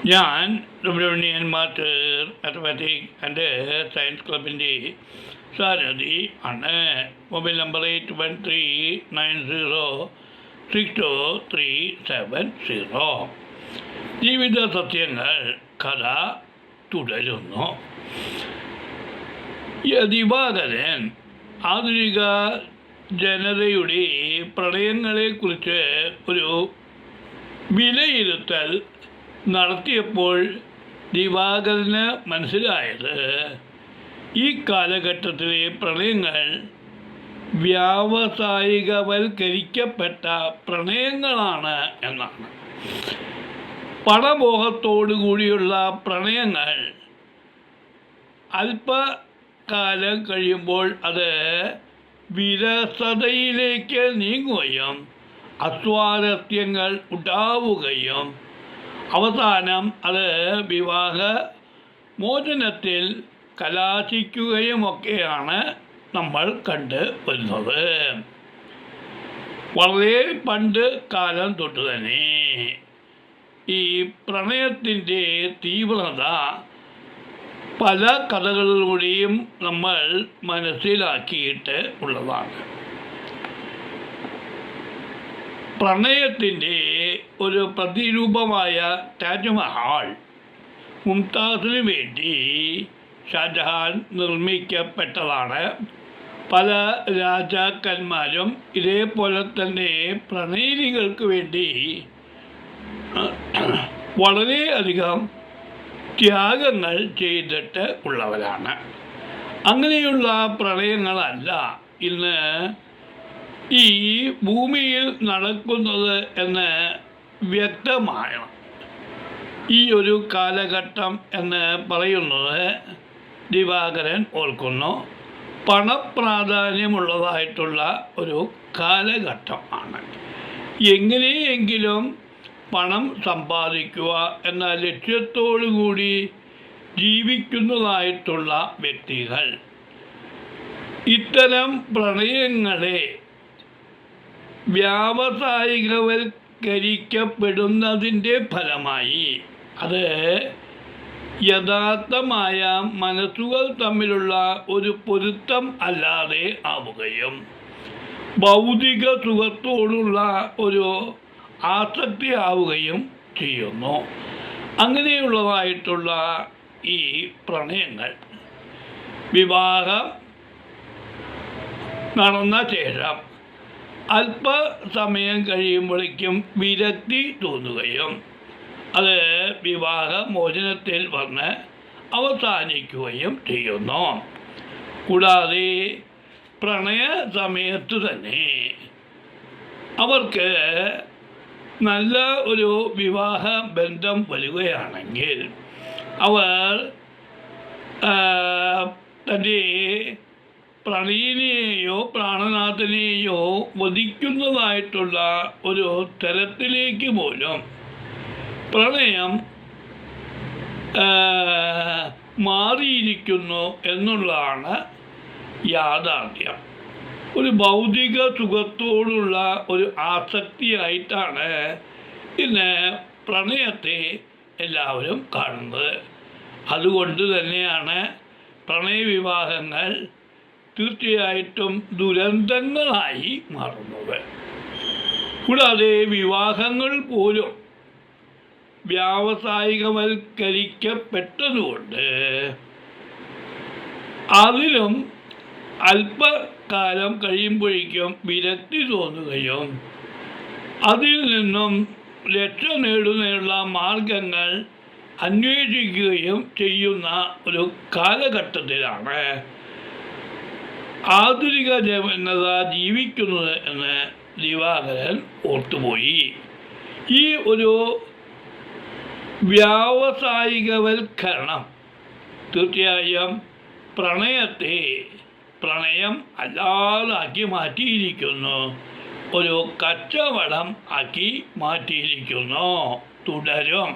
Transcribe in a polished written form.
ഞാൻ Subrahmanyan master mathematic and science ക്ലബിൻ്റെ സാരഥി ആണ്. Mobile number 8139062370. ജീവിത സത്യങ്ങൾ കഥ തുടരുന്നു. ദിവാകരൻ ആധുനിക ജനതയുടെ പ്രണയങ്ങളെക്കുറിച്ച് ഒരു വിലയിരുത്തൽ നടത്തിയപ്പോൾ ദിവാകരന് മനസ്സിലായത് ഈ കാലഘട്ടത്തിലെ പ്രണയങ്ങൾ വ്യാവസായികവൽക്കരിക്കപ്പെട്ട പ്രണയങ്ങളാണ് എന്നാണ്. പണമോഹത്തോടു കൂടിയുള്ള പ്രണയങ്ങൾ അല്പകാലം കഴിയുമ്പോൾ അത് വിരസതയിലേക്ക് നീങ്ങുകയും അസ്വാരസ്യങ്ങൾ ഉണ്ടാവുകയും അവസാനം അത് വിവാഹ മോചനത്തിൽ കലാശിക്കുകയുമൊക്കെയാണ് നമ്മൾ കണ്ട് വരുന്നത്. വളരെ പണ്ട് കാലം തൊട്ട് തന്നെ ഈ പ്രണയത്തിൻ്റെ തീവ്രത പല കഥകളിലൂടെയും നമ്മൾ മനസ്സിലാക്കിയിട്ട് ഉള്ളതാണ്. പ്രണയത്തിൻ്റെ ഒരു പ്രതിരൂപമായ താജ്മഹൽ മുംതാസിന് വേണ്ടി ഷാജഹാൻ നിർമ്മിക്കപ്പെട്ടതാണ്. പല രാജാക്കന്മാരും ഇതേപോലെ തന്നെ പ്രണയിനികൾക്ക് വേണ്ടി വളരെയധികം ത്യാഗങ്ങൾ ചെയ്തിട്ട് ഉള്ളവരാണ്. അങ്ങനെയുള്ള പ്രണയങ്ങളല്ല ഇന്ന് ഈ ഭൂമിയിൽ നടക്കുന്നത് എന്ന് വ്യക്തമാണ്. ഈ ഒരു കാലഘട്ടം എന്ന് പറയുന്നത് ദിവാകരൻ ഓർക്കുന്നു പണപ്രാധാന്യമുള്ളതായിട്ടുള്ള ഒരു കാലഘട്ടമാണ്. എങ്ങനെയെങ്കിലും പണം സമ്പാദിക്കുക എന്ന ലക്ഷ്യത്തോടു കൂടി ജീവിക്കുന്നതായിട്ടുള്ള വ്യക്തികൾ ഇത്തരം പ്രണയങ്ങളെ വ്യാവസായികവൽക്കരിക്കപ്പെടുന്നതിൻ്റെ ഫലമായി അത് യഥാർത്ഥമായ മനസ്സുകൾ തമ്മിലുള്ള ഒരു പൊരുത്തം അല്ലാതെ ആവുകയും ഭൗതിക സുഖത്തോടുള്ള ഒരു ആസക്തി ആവുകയും ചെയ്യുന്നു. അങ്ങനെയുള്ളതായിട്ടുള്ള ഈ പ്രണയങ്ങൾ വിവാഹം നടന്ന ശേഷം അല്പസമയം കഴിയുമ്പോഴേക്കും വിരക്തി തോന്നുകയും അത് വിവാഹ മോചനത്തിൽ വന്ന് അവസാനിക്കുകയും ചെയ്യുന്നു. കൂടാതെ പ്രണയ സമയത്ത് തന്നെ അവർക്ക് നല്ല ഒരു വിവാഹ ബന്ധം വരികയാണെങ്കിൽ അവർ തൻ്റെ പ്രണയിനെയോ പ്രാണനാഥനെയോ വധിക്കുന്നതായിട്ടുള്ള ഒരു തരത്തിലേക്ക് പോലും പ്രണയം മാറിയിരിക്കുന്നു എന്നുള്ളതാണ് യാഥാർത്ഥ്യം. ഒരു ഭൗതിക സുഖത്തോടുള്ള ഒരു ആസക്തിയായിട്ടാണ് ഇന്ന് പ്രണയത്തെ എല്ലാവരും കാണുന്നത്. അതുകൊണ്ട് തന്നെയാണ് പ്രണയവിവാഹങ്ങൾ തീർച്ചയായിട്ടും ദുരന്തങ്ങളായി മാറുന്നത്. കൂടാതെ വിവാഹങ്ങൾ പോലും വ്യാവസായികവൽക്കരിക്കപ്പെട്ടതുകൊണ്ട് അതിലും അല്പകാലം കഴിയുമ്പോഴേക്കും വിരക്തി തോന്നുകയും അതിൽ നിന്നും രക്ഷ നേടുന്നതിനുള്ള മാർഗങ്ങൾ അന്വേഷിക്കുകയും ചെയ്യുന്ന ഒരു കാലഘട്ടത്തിലാണ് ആധുനിക ജനത ജീവിക്കുന്നത് എന്ന് ദിവാകരൻ ഓർത്തുപോയി. ഈ ഒരു വ്യാവസായികവൽക്കരണം തീർച്ചയായും പ്രണയം അല്ലാതാക്കി മാറ്റിയിരിക്കുന്നു, ഒരു കച്ചവടം ആക്കി മാറ്റിയിരിക്കുന്നു. തുടരും.